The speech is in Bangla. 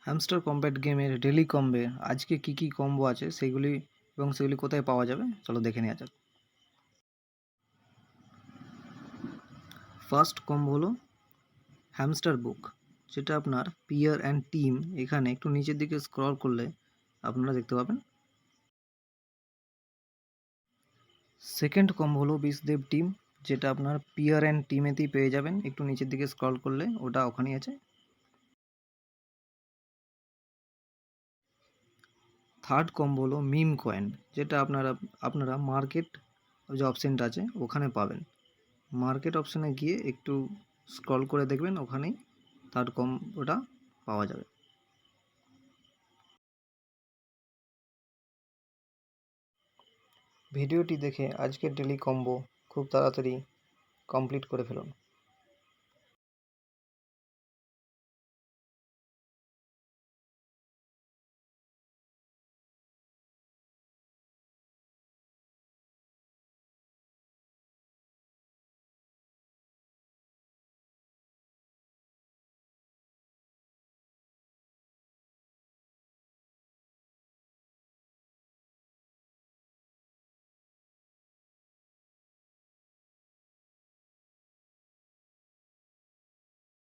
হ্যামস্টার কম্ব্যাট গেমের ডেলি কম্বে আজকে কি কি কম্বো আছে সেগুলি কোথায় পাওয়া যাবে চলো দেখে নেওয়া যাক। ফার্স্ট কম্বো হলো হ্যামস্টার বুক, যেটা আপনার পিয়ার অ্যান্ড টিম। এখানে একটু নিচের দিকে স্ক্রল করলে আপনারা দেখতে পাবেন। সেকেন্ড কম্বো হলো বিষদেব টিম, যেটা আপনার পিয়ার অ্যান্ড টিমেতেই পেয়ে যাবেন, একটু নিচের দিকে স্ক্রল করলে ওটা ওখানেই আছে। থার্ড কম্বো হলো মিম কয়েন, যেটা আপনারা মার্কেট যে অপশানটা আছে ওখানে পাবেন। মার্কেট অপশানে গিয়ে একটু স্ক্রল করে দেখবেন, ওখানেই থার্ড কম্বোটা পাওয়া যাবে। ভিডিওটি দেখে আজকের ডেলি কম্বো খুব তাড়াতাড়ি কমপ্লিট করে ফেলুন।